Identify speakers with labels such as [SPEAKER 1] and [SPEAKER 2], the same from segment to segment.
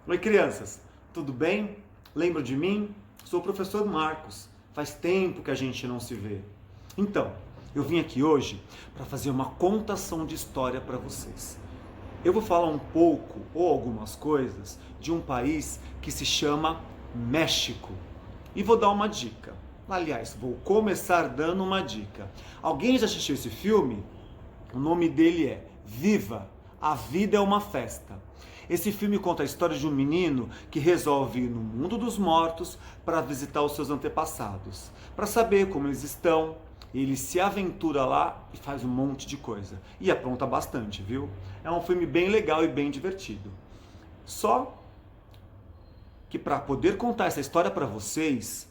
[SPEAKER 1] Oi, crianças, tudo bem? Lembra de mim? Sou o professor Marcos. Faz tempo que a gente não se vê. Então, eu vim aqui hoje para fazer uma contação de história para vocês. Eu vou falar um pouco ou algumas coisas de um país que se chama México. E vou dar uma dica. Aliás, vou começar dando uma dica. Alguém já assistiu esse filme? O nome dele é Viva! A Vida é uma Festa. Esse filme conta a história de um menino que resolve ir no mundo dos mortos para visitar os seus antepassados, para saber como eles estão. Ele se aventura lá e faz um monte de coisa. E apronta bastante, viu? É um filme bem legal e bem divertido. Só que para poder contar essa história para vocês,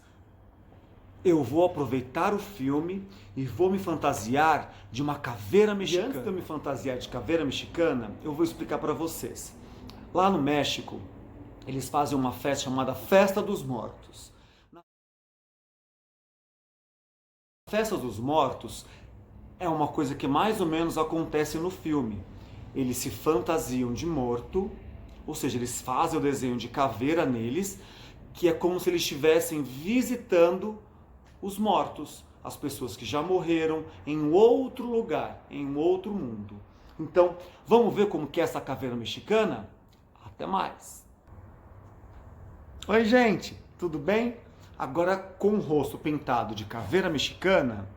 [SPEAKER 1] eu vou aproveitar o filme e vou me fantasiar de uma caveira mexicana. E antes de eu me fantasiar de caveira mexicana, eu vou explicar para vocês. Lá no México, eles fazem uma festa chamada Festa dos Mortos. Na Festa dos Mortos é uma coisa que mais ou menos acontece no filme. Eles se fantasiam de morto, ou seja, eles fazem o desenho de caveira neles, que é como se eles estivessem visitando os mortos, as pessoas que já morreram em outro lugar, em outro mundo. Então, vamos ver como que é essa caveira mexicana? Até mais! Oi, gente, tudo bem? Agora, com o rosto pintado de caveira mexicana,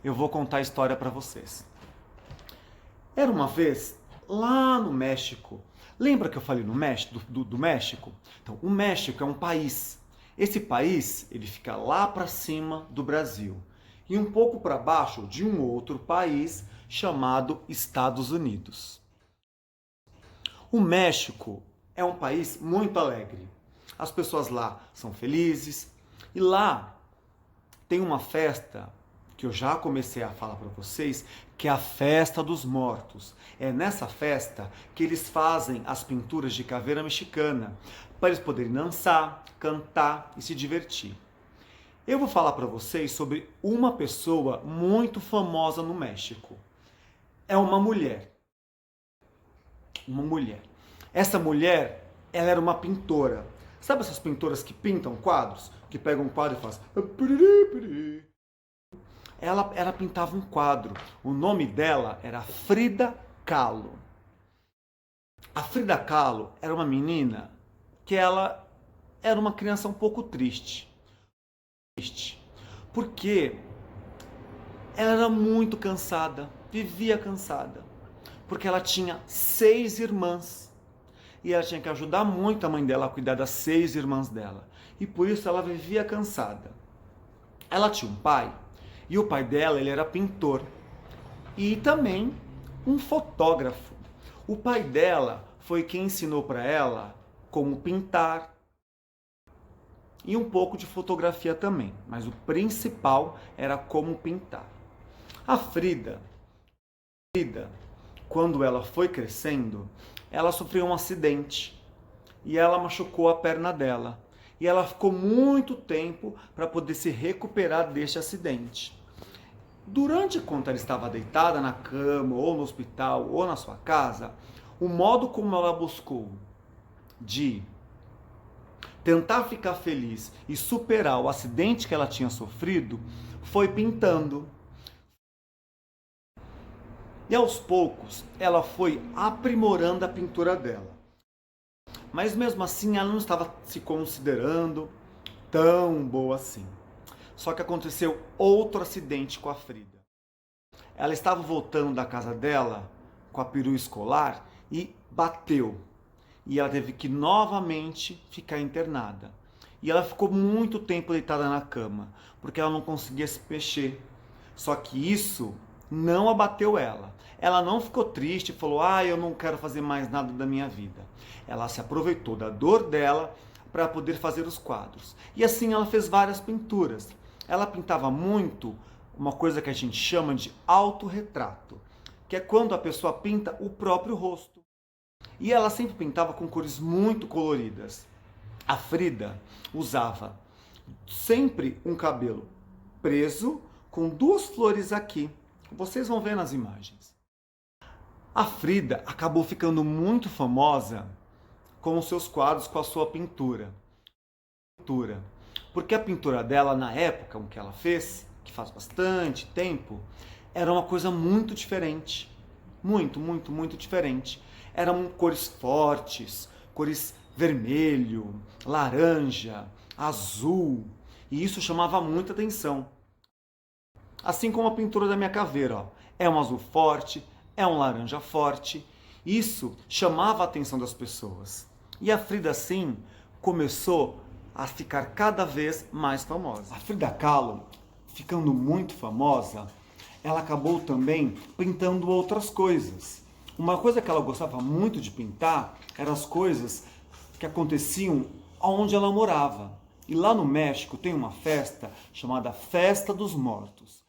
[SPEAKER 1] eu vou contar a história para vocês. Era uma vez, lá no México, lembra que eu falei no México, do México? Então, o México é um país. Esse país, ele fica lá para cima do Brasil e um pouco para baixo de um outro país chamado Estados Unidos. O México é um país muito alegre. As pessoas lá são felizes e lá tem uma festa que eu já comecei a falar para vocês, que é a Festa dos Mortos. É nessa festa que eles fazem as pinturas de caveira mexicana, para eles poderem dançar, cantar e se divertir. Eu vou falar para vocês sobre uma pessoa muito famosa no México. É uma mulher. Uma mulher. Essa mulher, ela era uma pintora. Sabe essas pintoras que pintam quadros? Que pegam um quadro e fazem... Ela pintava um quadro. O nome dela era Frida Kahlo. A Frida Kahlo era uma menina que ela era uma criança um pouco triste. Porque ela era muito cansada, vivia cansada. Porque ela tinha 6 irmãs. E ela tinha que ajudar muito a mãe dela a cuidar das 6 irmãs dela. E por isso ela vivia cansada. Ela tinha um pai. E o pai dela, ele era pintor e também um fotógrafo. O pai dela foi quem ensinou para ela como pintar e um pouco de fotografia também, mas o principal era como pintar. A Frida, quando ela foi crescendo, ela sofreu um acidente e ela machucou a perna dela. E ela ficou muito tempo para poder se recuperar deste acidente. Durante quando ela estava deitada na cama, ou no hospital, ou na sua casa, o modo como ela buscou de tentar ficar feliz e superar o acidente que ela tinha sofrido foi pintando. E aos poucos ela foi aprimorando a pintura dela. Mas mesmo assim ela não estava se considerando tão boa assim. Só que aconteceu outro acidente com a Frida. Ela estava voltando da casa dela com a perua escolar e bateu. E ela teve que novamente ficar internada. E ela ficou muito tempo deitada na cama, porque ela não conseguia se mexer. Só que isso não abateu ela. Ela não ficou triste e falou: eu não quero fazer mais nada da minha vida. Ela se aproveitou da dor dela para poder fazer os quadros. E assim ela fez várias pinturas. Ela pintava muito uma coisa que a gente chama de autorretrato, que é quando a pessoa pinta o próprio rosto. E ela sempre pintava com cores muito coloridas. A Frida usava sempre um cabelo preso com 2 flores aqui. Vocês vão ver nas imagens. A Frida acabou ficando muito famosa com os seus quadros, com a sua pintura. Porque a pintura dela, na época que ela fez, que faz bastante tempo, era uma coisa muito diferente. Muito, muito, muito diferente. Eram cores fortes, cores vermelho, laranja, azul, e isso chamava muita atenção. Assim como a pintura da minha caveira, ó. É um azul forte, é um laranja forte. Isso chamava a atenção das pessoas. E a Frida, assim, começou a ficar cada vez mais famosa. A Frida Kahlo, ficando muito famosa, ela acabou também pintando outras coisas. Uma coisa que ela gostava muito de pintar eram as coisas que aconteciam onde ela morava. E lá no México tem uma festa chamada Festa dos Mortos.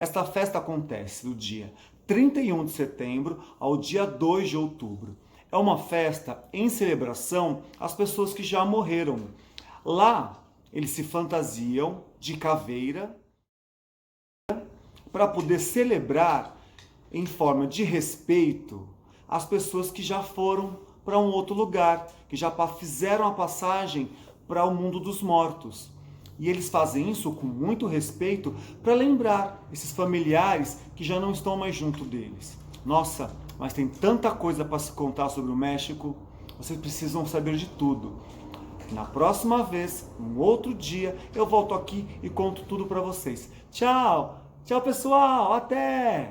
[SPEAKER 1] Esta festa acontece do dia 31 de setembro ao dia 2 de outubro. É uma festa em celebração às pessoas que já morreram. Lá, eles se fantasiam de caveira para poder celebrar em forma de respeito as pessoas que já foram para um outro lugar, que já fizeram a passagem para o mundo dos mortos. E eles fazem isso com muito respeito para lembrar esses familiares que já não estão mais junto deles. Nossa, mas tem tanta coisa para se contar sobre o México, vocês precisam saber de tudo. Na próxima vez, um outro dia, eu volto aqui e conto tudo para vocês. Tchau! Tchau, pessoal! Até!